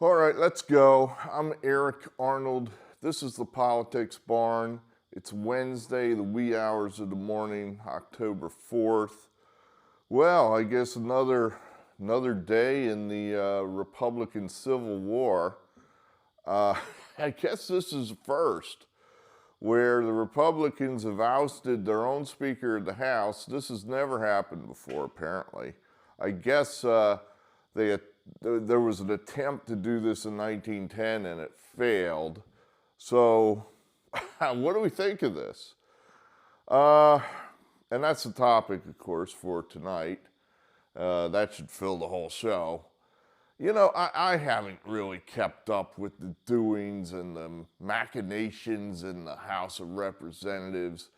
All right, let's go. I'm Eric Arnold. This is the Politics Barn. It's Wednesday, the wee hours of the morning, October 4th. Well, I guess another day in the Republican Civil War. I guess this is first where the Republicans have ousted their own Speaker of the House. This has never happened before, apparently. I guess there was an attempt to do this in 1910 and it failed. So what do we think of this? And that's the topic, of course, for tonight. That should fill the whole show. You know, I haven't really kept up with the doings and the machinations in the House of Representatives.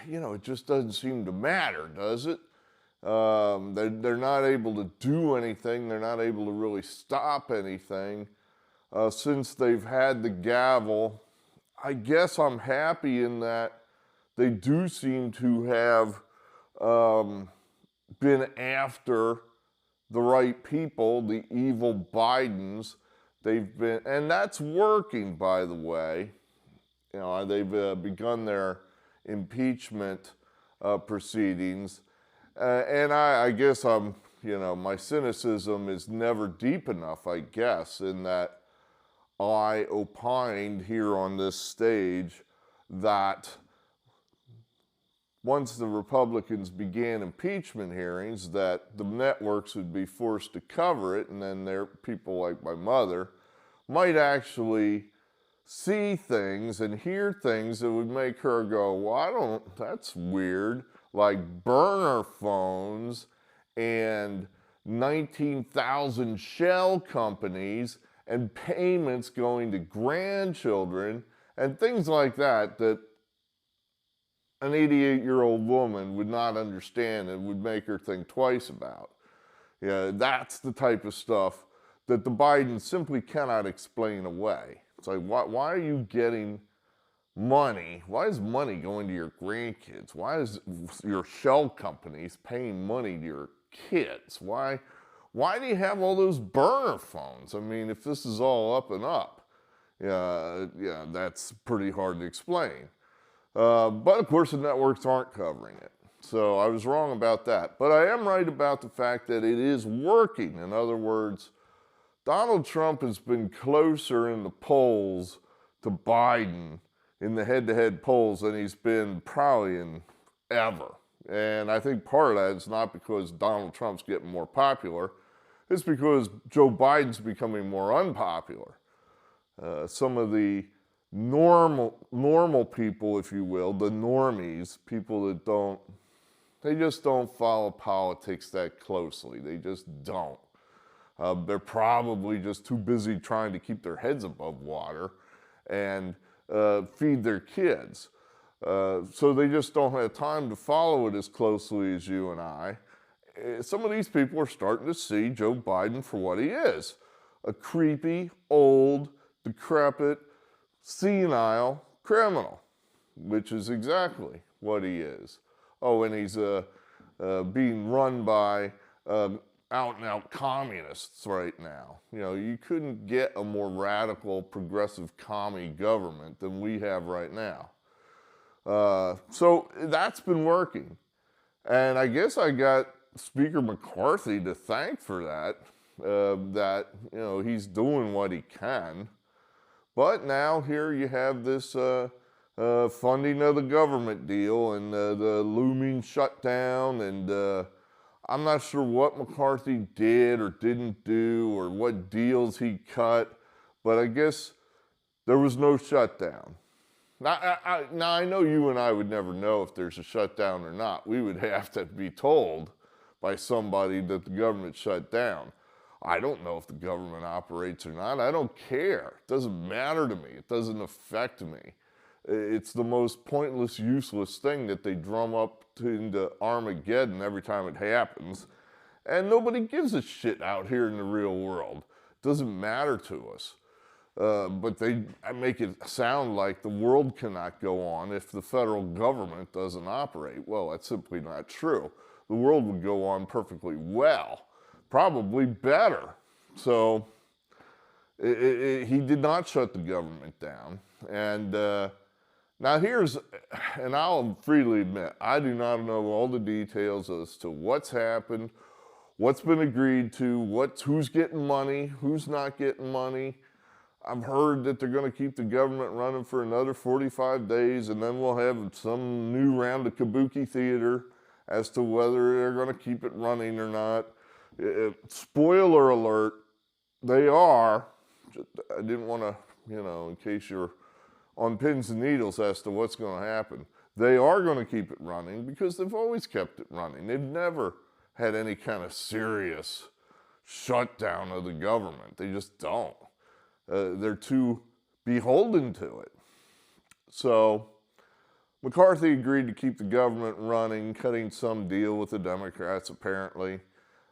You know, it just doesn't seem to matter, does it? They're not able to do anything. They're not able to really stop anything since they've had the gavel. I guess I'm happy in that they do seem to have been after the right people, the evil Bidens. And that's working, by the way. You know, they've begun their impeachment proceedings. And I guess my cynicism is never deep enough, I guess, in that I opined here on this stage that once the Republicans began impeachment hearings, that the networks would be forced to cover it, and then people like my mother might actually see things and hear things that would make her go, well, that's weird. Like burner phones and 19,000 shell companies and payments going to grandchildren and things like that an 88-year-old woman would not understand and would make her think twice about. Yeah, that's the type of stuff that the Bidens simply cannot explain away. It's like, why are you getting money? Why is money going to your grandkids? Why is your shell companies paying money to your kids? Why do you have all those burner phones? I mean, if this is all up and up, yeah, that's pretty hard to explain. But of course, the networks aren't covering it. So I was wrong about that. But I am right about the fact that it is working. In other words, Donald Trump has been closer in the polls to Biden in the head-to-head polls than he's been probably in ever. And I think part of that is not because Donald Trump's getting more popular. It's because Joe Biden's becoming more unpopular. Some of the normal people, if you will, the normies, people that they just don't follow politics that closely. They just don't. They're probably just too busy trying to keep their heads above water and feed their kids. So they just don't have time to follow it as closely as you and I. Some of these people are starting to see Joe Biden for what he is. A creepy, old, decrepit, senile criminal, which is exactly what he is. Oh, and he's being run by out-and-out communists right now. You know, you couldn't get a more radical, progressive commie government than we have right now. So that's been working. And I guess I got Speaker McCarthy to thank for that, that, you know, he's doing what he can. But now here you have this funding of the government deal and the looming shutdown, and I'm not sure what McCarthy did or didn't do or what deals he cut, but I guess there was no shutdown. Now, I know you and I would never know if there's a shutdown or not. We would have to be told by somebody that the government shut down. I don't know if the government operates or not. I don't care. It doesn't matter to me. It doesn't affect me. It's the most pointless, useless thing that they drum up into Armageddon every time it happens. And nobody gives a shit out here in the real world. It doesn't matter to us. But they make it sound like the world cannot go on if the federal government doesn't operate. Well, that's simply not true. The world would go on perfectly well, probably better. So He did not shut the government down. And now and I'll freely admit, I do not know all the details as to what's happened, what's been agreed to, who's getting money, who's not getting money. I've heard that they're going to keep the government running for another 45 days, and then we'll have some new round of kabuki theater as to whether they're going to keep it running or not. Spoiler alert, they are. I didn't want to, in case you're on pins and needles as to what's going to happen. They are going to keep it running because they've always kept it running. They've never had any kind of serious shutdown of the government. They just don't. They're too beholden to it. So McCarthy agreed to keep the government running, cutting some deal with the Democrats, apparently.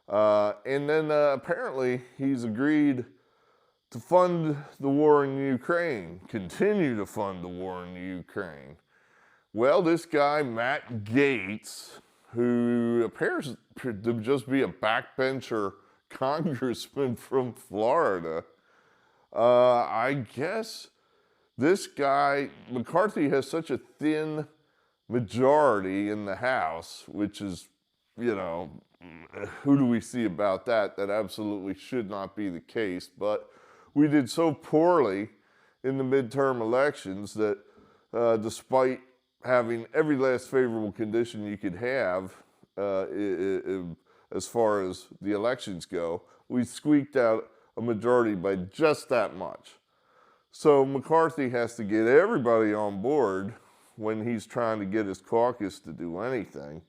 And then apparently he's agreed to fund the war in Ukraine, continue to fund the war in Ukraine. Well, this guy, Matt Gaetz, who appears to just be a backbencher congressman from Florida, I guess this guy, McCarthy has such a thin majority in the House, which is, who do we see about that? That absolutely should not be the case. But we did so poorly in the midterm elections that despite having every last favorable condition you could have as far as the elections go, we squeaked out a majority by just that much. So McCarthy has to get everybody on board when he's trying to get his caucus to do anything.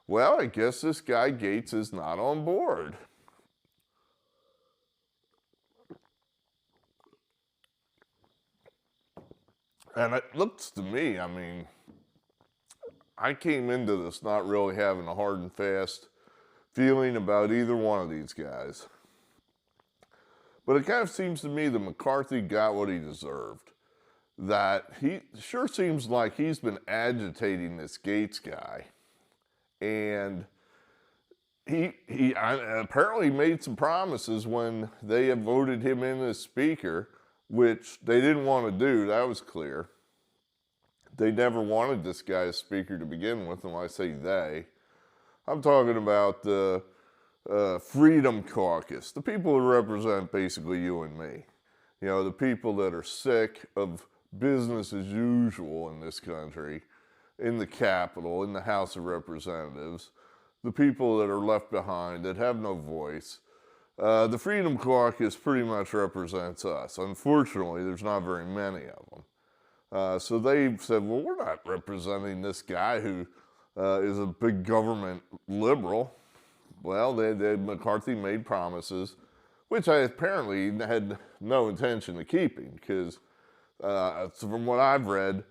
Well, I guess this guy Gaetz is not on board. And it looks to me, I came into this not really having a hard and fast feeling about either one of these guys. But it kind of seems to me that McCarthy got what he deserved. That he sure seems like he's been agitating this Gaetz guy. And he apparently made some promises when they had voted him in as speaker, which they didn't want to do, that was clear. They never wanted this guy as speaker to begin with, and when I say they, I'm talking about the Freedom Caucus, the people who represent basically you and me. The people that are sick of business as usual in this country, in the Capitol, in the House of Representatives, the people that are left behind, that have no voice. The Freedom Caucus pretty much represents us. Unfortunately, there's not very many of them. So they said, well, we're not representing this guy who is a big government liberal. Well, McCarthy made promises, which I apparently had no intention of keeping, because from what I've read,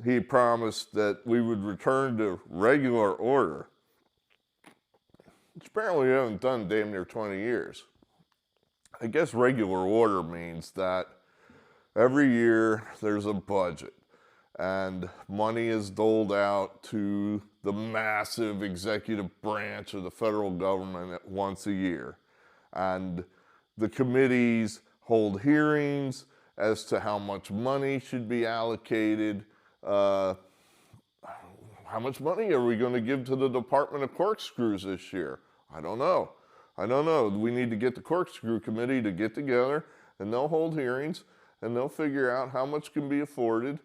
he promised that we would return to regular order, which apparently we haven't done damn near 20 years. I guess regular order means that every year there's a budget, and money is doled out to the massive executive branch of the federal government once a year. And the committees hold hearings as to how much money should be allocated. How much money are we going to give to the Department of Corkscrews this year? I don't know. We need to get the Corkscrew Committee to get together, and they'll hold hearings, and they'll figure out how much can be afforded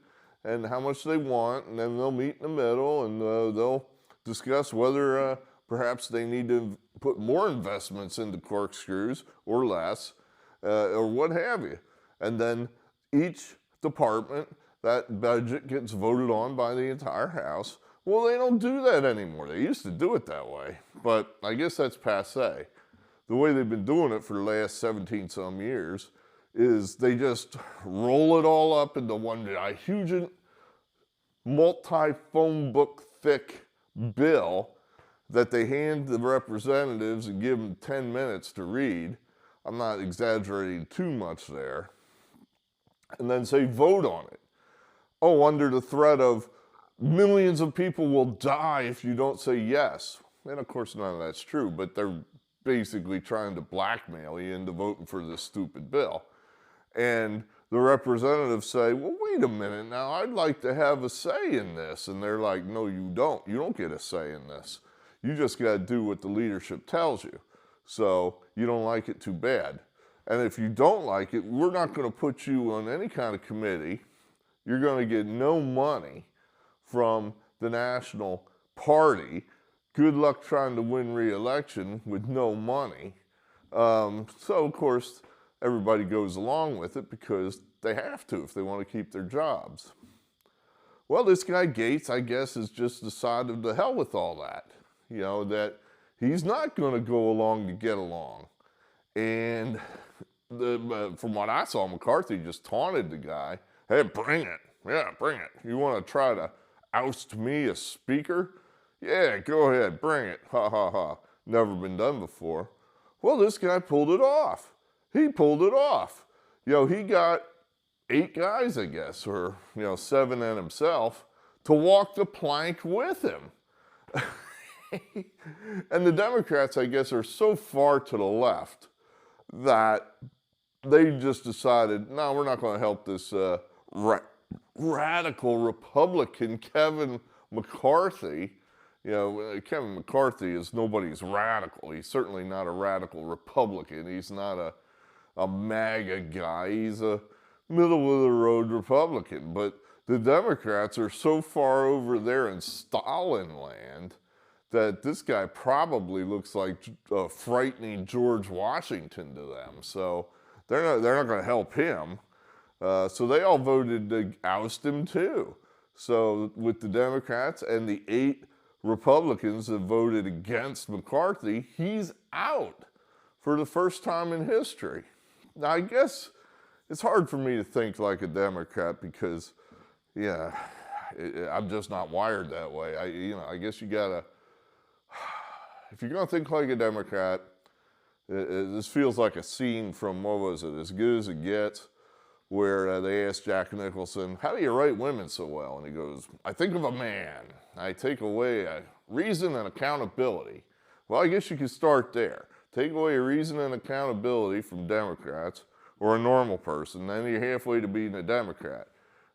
and how much they want, and then they'll meet in the middle, and they'll discuss whether perhaps they need to put more investments into corkscrews or less, or what have you. And then each department, that budget gets voted on by the entire House. Well, they don't do that anymore. They used to do it that way, but I guess that's passé. The way they've been doing it for the last 17-some years is they just roll it all up into one huge multi-phone book thick bill that they hand the representatives and give them 10 minutes to read. I'm not exaggerating too much there. And then say vote on it. Oh, under the threat of millions of people will die if you don't say yes. And of course none of that's true, but they're basically trying to blackmail you into voting for this stupid bill. And the representatives say, well, wait a minute now, I'd like to have a say in this. And they're like, no, you don't. You don't get a say in this. You just got to do what the leadership tells you. So you don't like it, too bad. And if you don't like it, we're not going to put you on any kind of committee. You're going to get no money from the national party. Good luck trying to win re-election with no money. So, of course, everybody goes along with it because they have to if they want to keep their jobs. Well, this guy Gaetz, I guess, has just decided to hell with all that. You know, that he's not going to go along to get along. And from what I saw, McCarthy just taunted the guy. Hey, bring it. Yeah, bring it. You want to try to oust me as speaker? Yeah, go ahead, bring it. Ha, ha, ha. Never been done before. Well, this guy pulled it off. He pulled it off. You know, he got 8 guys, I guess, or, 7 and himself, to walk the plank with him. And the Democrats, I guess, are so far to the left that they just decided, no, we're not going to help this radical Republican Kevin McCarthy. Kevin McCarthy is nobody's radical. He's certainly not a radical Republican. He's not a MAGA guy. He's a middle-of-the-road Republican. But the Democrats are so far over there in Stalin land that this guy probably looks like a frightening George Washington to them. So they're not going to help him. So they all voted to oust him too. So with the Democrats and the 8 Republicans that voted against McCarthy, he's out for the first time in history. Now, I guess it's hard for me to think like a Democrat because, I'm just not wired that way. I guess you gotta, if you're gonna think like a Democrat, this feels like a scene from, what was it, As Good as It Gets, where they asked Jack Nicholson, how do you write women so well? And he goes, I think of a man. I take away reason and accountability. Well, I guess you could start there. Take away reason and accountability from Democrats or a normal person, then you're halfway to being a Democrat.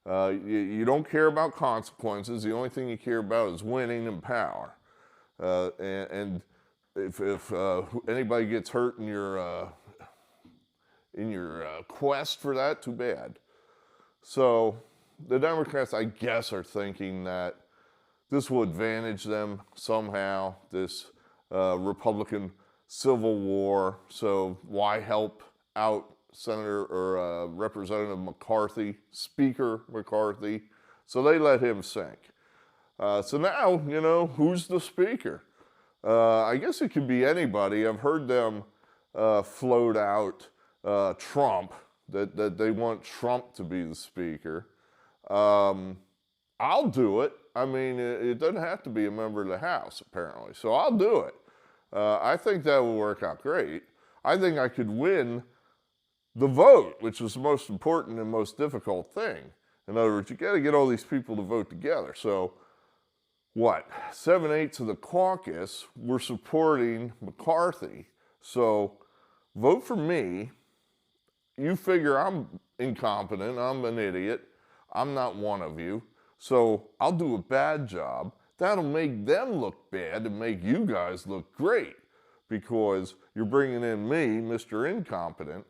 You don't care about consequences. The only thing you care about is winning and power. And if anybody gets hurt in your quest for that, too bad. So the Democrats, I guess, are thinking that this will advantage them somehow, this Republican Civil War. So why help out Senator or Representative McCarthy, Speaker McCarthy? So they let him sink. So now, who's the Speaker? I guess it could be anybody. I've heard them float out Trump, that they want Trump to be the Speaker. I'll do it. I mean, it doesn't have to be a member of the House, apparently. So I'll do it. I think that will work out great. I think I could win the vote, which is the most important and most difficult thing. In other words, you got to get all these people to vote together. So what? 7/8 of the caucus were supporting McCarthy. So vote for me. You figure I'm incompetent, I'm an idiot, I'm not one of you, so I'll do a bad job. That'll make them look bad and make you guys look great because you're bringing in me, Mr. Incompetent,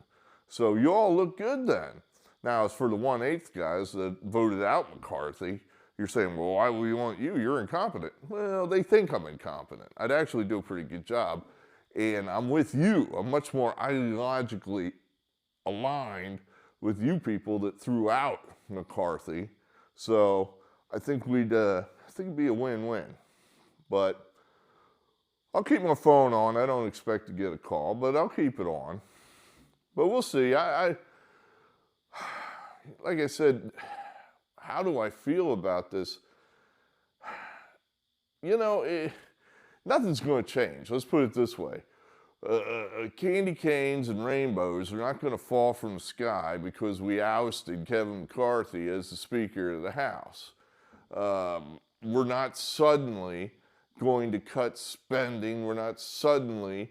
so you all look good then. Now, as for the 1/8 guys that voted out McCarthy, you're saying, well, why would we want you? You're incompetent. Well, they think I'm incompetent. I'd actually do a pretty good job, and I'm with you. I'm much more ideologically aligned with you people that threw out McCarthy. So I think it'd be a win-win. But I'll keep my phone on. I don't expect to get a call, but I'll keep it on. But we'll see. I like I said, how do I feel about this? Nothing's going to change. Let's put it this way. Candy canes and rainbows are not going to fall from the sky because we ousted Kevin McCarthy as the Speaker of the House. We're not suddenly going to cut spending. We're not suddenly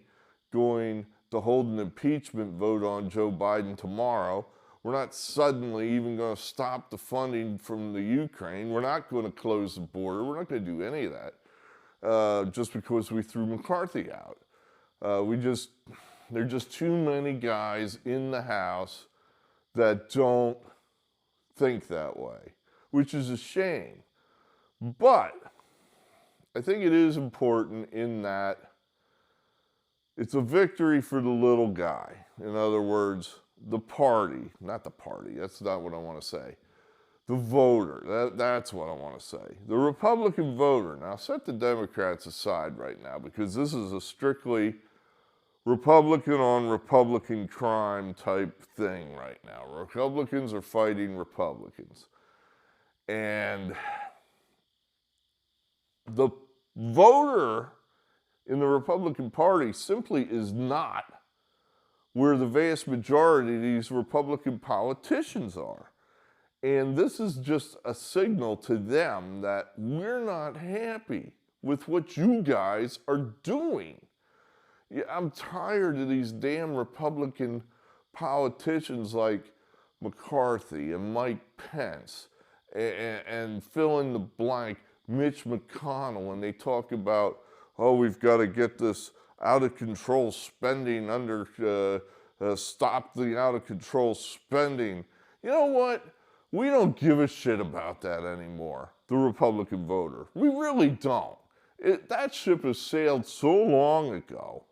going to hold an impeachment vote on Joe Biden tomorrow We're not suddenly even going to stop the funding from the Ukraine. We're not going to close the border. We're not going to do any of that just because we threw McCarthy out. There are just too many guys in the House that don't think that way, which is a shame. But I think it is important in that it's a victory for the little guy. In other words, the party, not the party, that's not what I want to say. The voter, that's what I want to say. The Republican voter. Now, set the Democrats aside right now because this is a strictly Republican on Republican crime type thing right now. Republicans are fighting Republicans. And the voter in the Republican Party simply is not where the vast majority of these Republican politicians are. And this is just a signal to them that we're not happy with what you guys are doing. Yeah, I'm tired of these damn Republican politicians like McCarthy and Mike Pence and fill in the blank, Mitch McConnell, and they talk about, oh, we've got to get this out of control spending stop the out of control spending. You know what? We don't give a shit about that anymore, the Republican voter. We really don't. That ship has sailed so long ago.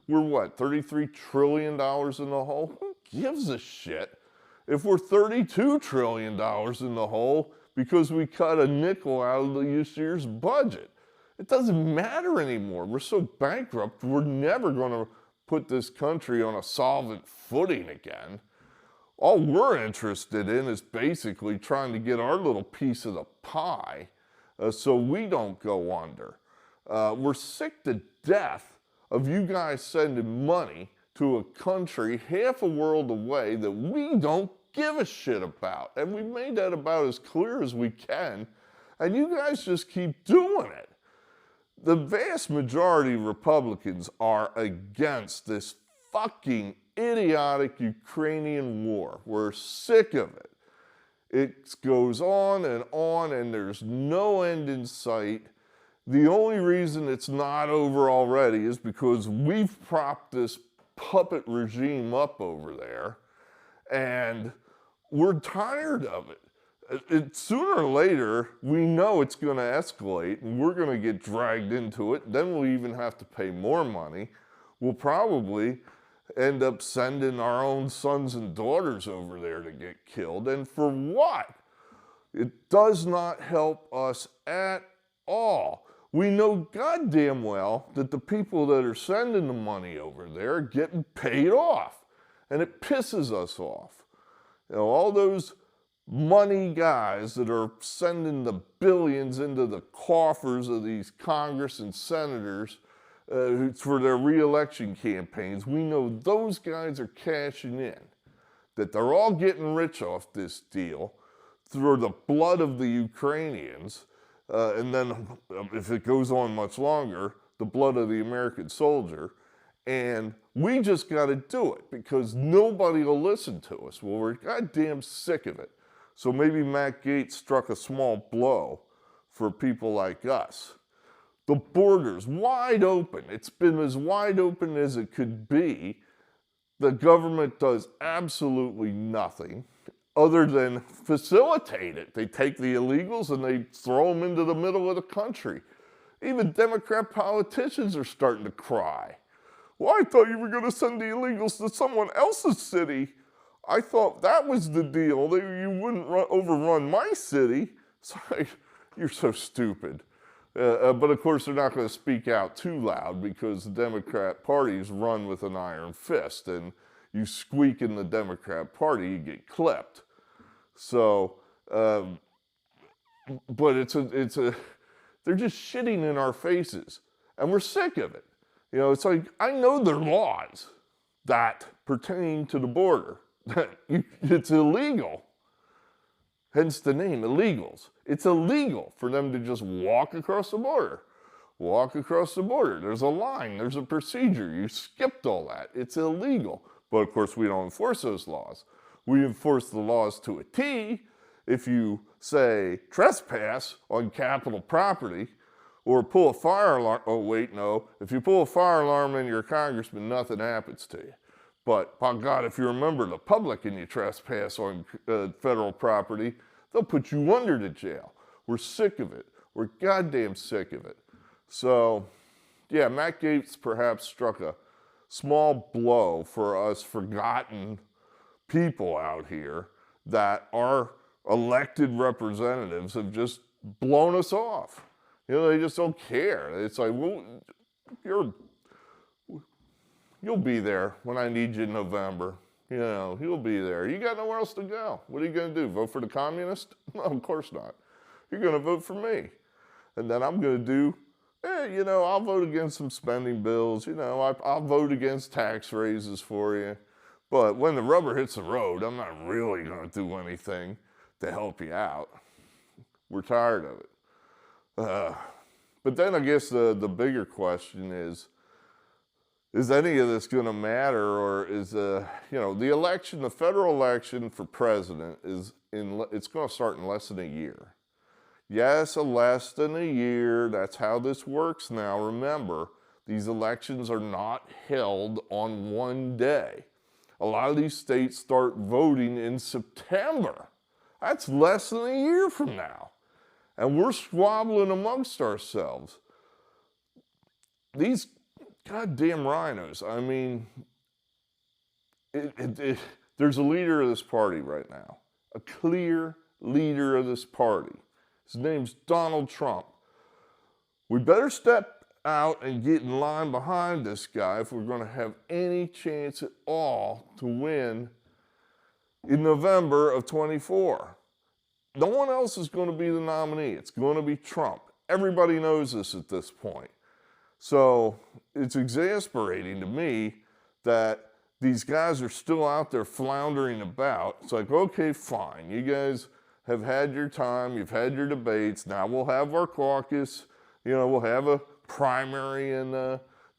We're what, $33 trillion in the hole? Who gives a shit if we're $32 trillion in the hole because we cut a nickel out of this year's budget? It doesn't matter anymore. We're so bankrupt, we're never going to put this country on a solvent footing again. All we're interested in is basically trying to get our little piece of the pie so we don't go under. We're sick to death of you guys sending money to a country half a world away that we don't give a shit about. And we've made that about as clear as we can. And you guys just keep doing it. The vast majority of Republicans are against this fucking idiotic Ukrainian war. We're sick of it. It goes on, and there's no end in sight. The only reason it's not over already is because we've propped this puppet regime up over there, and we're tired of it. Sooner or later, we know it's going to escalate, and we're going to get dragged into it. Then we'll even have to pay more money. We'll probably end up sending our own sons and daughters over there to get killed. And for what? It does not help us at all. We know goddamn well that the people that are sending the money over there are getting paid off. And it pisses us off. You know, all those money guys that are sending the billions into the coffers of these Congress and senators for their re-election campaigns, we know those guys are cashing in. That they're all getting rich off this deal through the blood of the Ukrainians, and then if it goes on much longer, the blood of the American soldier. And we just got to do it because nobody will listen to us. Well, we're goddamn sick of it. So maybe Matt Gaetz struck a small blow for people like us. The border's wide open. It's been as wide open as it could be. The government does absolutely nothing other than facilitate it. They take the illegals and they throw them into the middle of the country. Even Democrat politicians are starting to cry. Well, I thought you were going to send the illegals to someone else's city. I thought that was the deal, that you wouldn't overrun my city. It's like, you're so stupid. But of course, they're not going to speak out too loud because the Democrat Party is run with an iron fist. And you squeak in the Democrat Party, you get clipped. So, but they're just shitting in our faces. And we're sick of it. You know, it's like, I know there are laws that pertain to the border. It's illegal. Hence the name, illegals. It's illegal for them to just walk across the border. Walk across the border. There's a line. There's a procedure. You skipped all that. It's illegal. But of course, we don't enforce those laws. we enforce the laws to a T. If you, say, trespass on Capitol property or pull a fire alarm, oh wait, no, if you pull a fire alarm and you're a congressman, nothing happens to you. But, by God, if you're a member of the public and you trespass on federal property, they'll put you under the jail. We're sick of it. We're goddamn sick of it. So, yeah, Matt Gaetz perhaps struck a small blow for us forgotten people out here that our elected representatives have just blown us off. You know, they just don't care. It's like, well, you'll be there when I need you in November. You know, you'll be there. You got nowhere else to go. What are you going to do? Vote for the communist? No, of course not. You're going to vote for me. And then I'm going to do, you know, I'll vote against some spending bills. You know, I'll vote against tax raises for you. But when the rubber hits the road, I'm not really going to do anything to help you out. We're tired of it. But then I guess the bigger question is any of this going to matter, or is you know, the election, the federal election for president it's going to start in less than a year. Yes, less than a year. That's how this works now. Remember, these elections are not held on one day. A lot of these states start voting in September. That's less than a year from now. And we're squabbling amongst ourselves. These goddamn rhinos. I mean, there's a leader of this party right now, a clear leader of this party. His name's Donald Trump. We better step out and get in line behind this guy if we're going to have any chance at all to win in November of 24. No one else is going to be the nominee. It's going to be Trump. Everybody knows this at this point. So it's exasperating to me that these guys are still out there floundering about. It's like, okay, fine. You guys have had your time. You've had your debates. Now we'll have our caucus. You know, we'll have a primary in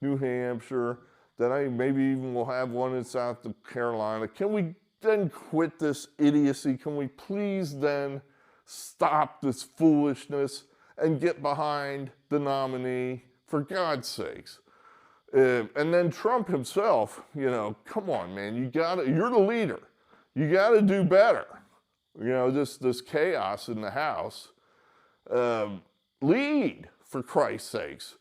New Hampshire. Then maybe even we'll have one in South Carolina. Can we then quit this idiocy? Can we please then stop this foolishness and get behind the nominee? For God's sakes. And then Trump himself, you know, come on, man, you're the leader. You gotta do better. You know, this chaos in the House. Lead, for Christ's sakes.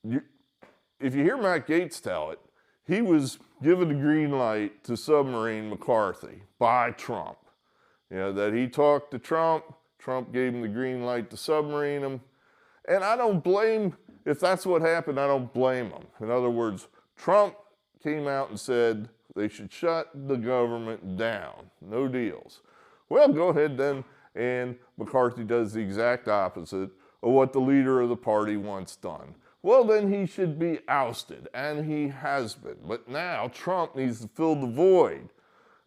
If you hear Matt Gaetz tell it, he was given the green light to submarine McCarthy by Trump. You know, that he talked to Trump gave him the green light to submarine him. And I don't blame, if that's what happened, I don't blame him. In other words, Trump came out and said they should shut the government down. No deals. Well, go ahead then, and McCarthy does the exact opposite of what the leader of the party wants done. Well, then he should be ousted, and he has been. But now Trump needs to fill the void.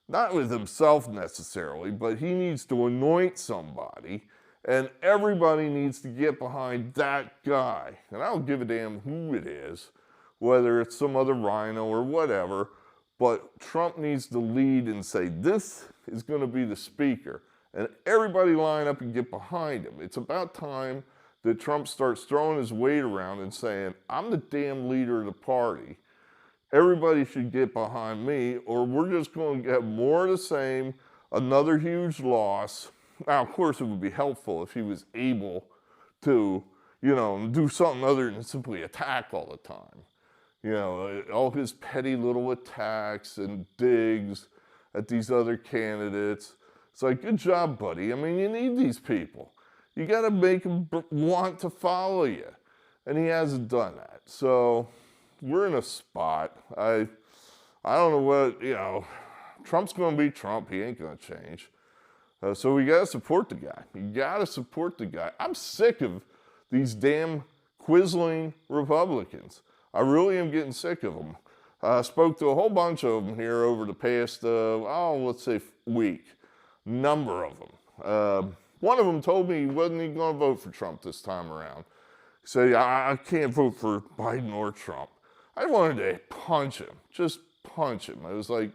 Not with himself necessarily, but he needs to anoint somebody. And everybody needs to get behind that guy. And I don't give a damn who it is, whether it's some other rhino or whatever, but Trump needs to lead and say, this is going to be the speaker. And everybody line up and get behind him. It's about time that Trump starts throwing his weight around and saying, I'm the damn leader of the party. Everybody should get behind me, or we're just going to get more of the same, another huge loss. Now, of course, it would be helpful if he was able to, you know, do something other than simply attack all the time. You know, all his petty little attacks and digs at these other candidates. It's like, good job, buddy. I mean, you need these people. You got to make them want to follow you. And he hasn't done that. So we're in a spot. I don't know what, you know, Trump's going to be Trump. He ain't going to change. So we got to support the guy. You got to support the guy. I'm sick of these damn quizzling Republicans. I really am getting sick of them. I spoke to a whole bunch of them here over the past, let's say week. Number of them. One of them told me he wasn't even going to vote for Trump this time around. He said, I can't vote for Biden or Trump. I wanted to punch him. Just punch him. I was like,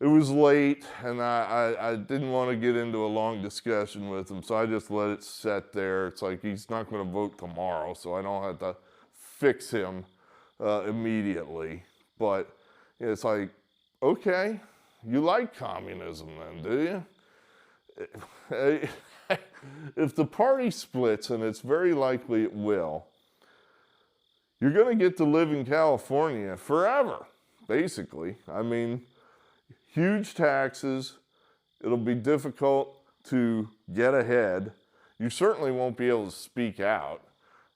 it was late, and I didn't want to get into a long discussion with him, so I just let it sit there. It's like he's not going to vote tomorrow, so I don't have to fix him immediately. But it's like, okay, you like communism then, do you? If the party splits, and it's very likely it will, you're going to get to live in California forever, basically. I mean, huge taxes. It'll be difficult to get ahead. You certainly won't be able to speak out.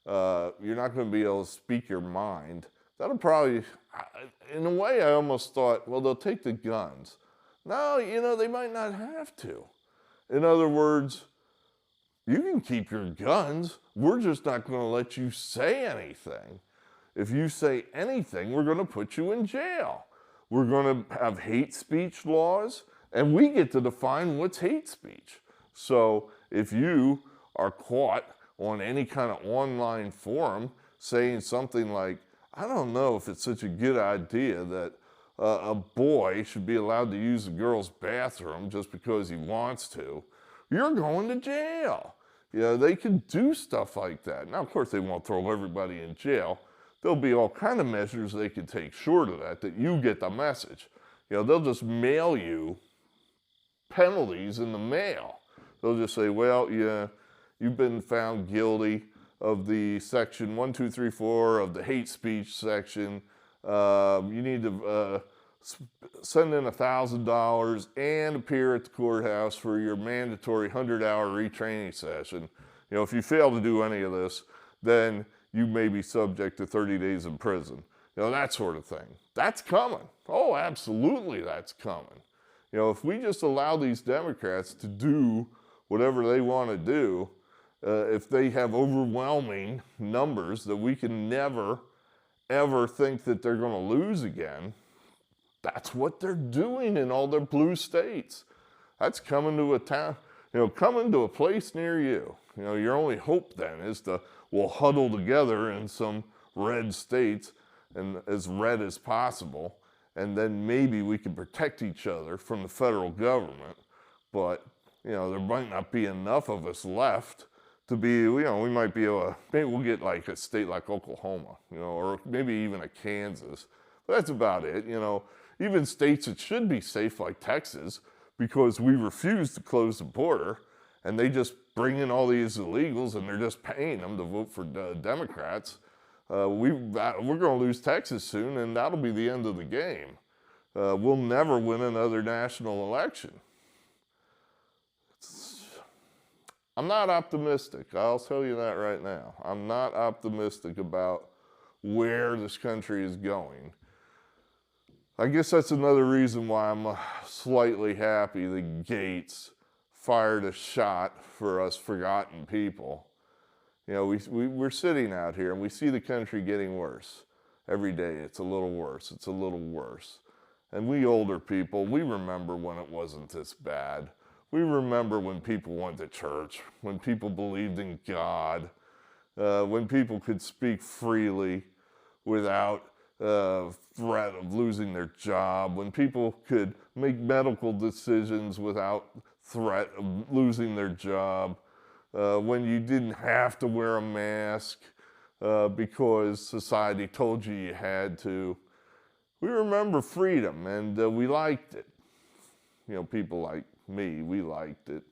You're not going to be able to speak your mind. That'll probably, in a way, I almost thought, well, they'll take the guns. No, they might not have to. In other words, you can keep your guns. We're just not going to let you say anything. If you say anything, we're going to put you in jail. We're going to have hate speech laws, and we get to define what's hate speech. So if you are caught on any kind of online forum saying something like, I don't know if it's such a good idea that a boy should be allowed to use a girl's bathroom just because he wants to, you're going to jail. They can do stuff like that. Now, of course, they won't throw everybody in jail. There'll be all kind of measures they can take short of that you get the message. They'll just mail you penalties in the mail. They'll just say, well, yeah, you've been found guilty of the section 1, 2, 3, 4 of the hate speech section. You need to send in $1,000 and appear at the courthouse for your mandatory 100-hour retraining session. If you fail to do any of this, then you may be subject to 30 days in prison. That sort of thing. That's coming. Oh, absolutely that's coming. If we just allow these Democrats to do whatever they want to do, if they have overwhelming numbers that we can never, ever think that they're going to lose again, that's what they're doing in all their blue states. That's coming to a town, coming to a place near you. Your only hope then is we'll huddle together in some red states and as red as possible, and then maybe we can protect each other from the federal government. But, there might not be enough of us left to be, we might be able to, maybe we'll get like a state like Oklahoma, or maybe even a Kansas. But that's about it, Even states that should be safe like Texas, because we refuse to close the border, and they just bring in all these illegals and they're just paying them to vote for Democrats. We're going to lose Texas soon, and that'll be the end of the game. We'll never win another national election. I'm not optimistic. I'll tell you that right now. I'm not optimistic about where this country is going. I guess that's another reason why I'm slightly happy that Gaetz fired a shot for us forgotten people. We're sitting out here and we see the country getting worse. Every day it's a little worse, it's a little worse. And we older people, we remember when it wasn't this bad. We remember when people went to church, when people believed in God, when people could speak freely without threat of losing their job, when people could make medical decisions without threat of losing their job, when you didn't have to wear a mask because society told you had to. We remember freedom, and we liked it. People like me, we liked it.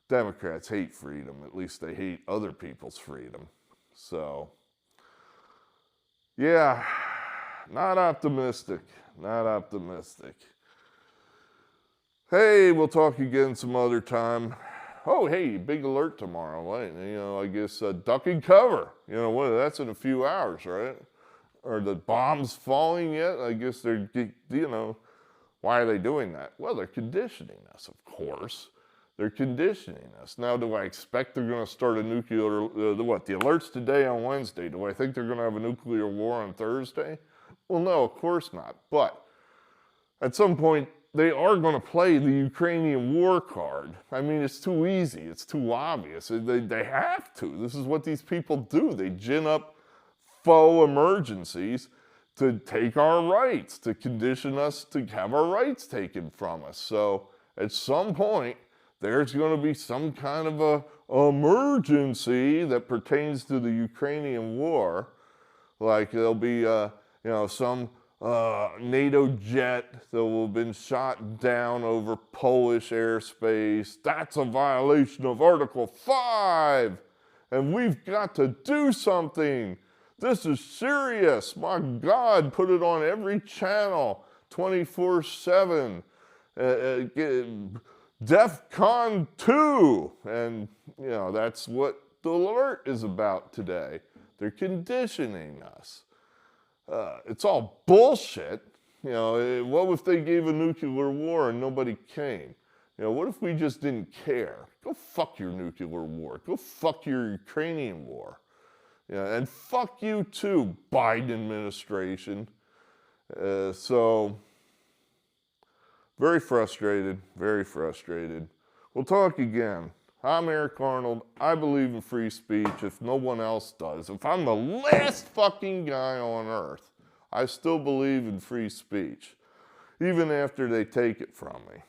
Democrats hate freedom. At least they hate other people's freedom. So, yeah, not optimistic. Not optimistic. Hey, we'll talk again some other time. Oh, hey, big alert tomorrow, right? I guess duck and cover. That's in a few hours, right? Are the bombs falling yet? I guess they're, why are they doing that? Well, they're conditioning us, of course. They're conditioning us. Now, do I expect they're going to start a nuclear, the alert's today on Wednesday. Do I think they're going to have a nuclear war on Thursday? Well, no, of course not. But at some point, they are going to play the Ukrainian war card. I mean, it's too easy. It's too obvious. They have to. This is what these people do. They gin up faux emergencies to take our rights, to condition us to have our rights taken from us. So at some point, there's going to be some kind of a emergency that pertains to the Ukrainian war. Like there'll be, some NATO jet that will have been shot down over Polish airspace. That's a violation of Article 5, and we've got to do something. This is serious. My God, put it on every channel, 24/7. DEFCON 2. And, that's what the alert is about today. They're conditioning us. It's all bullshit. What if they gave a nuclear war and nobody came? What if we just didn't care? Go fuck your nuclear war. Go fuck your Ukrainian war. And fuck you too, Biden administration. So, very frustrated, very frustrated. We'll talk again. I'm Eric Arnold. I believe in free speech if no one else does. If I'm the last fucking guy on earth, I still believe in free speech, even after they take it from me.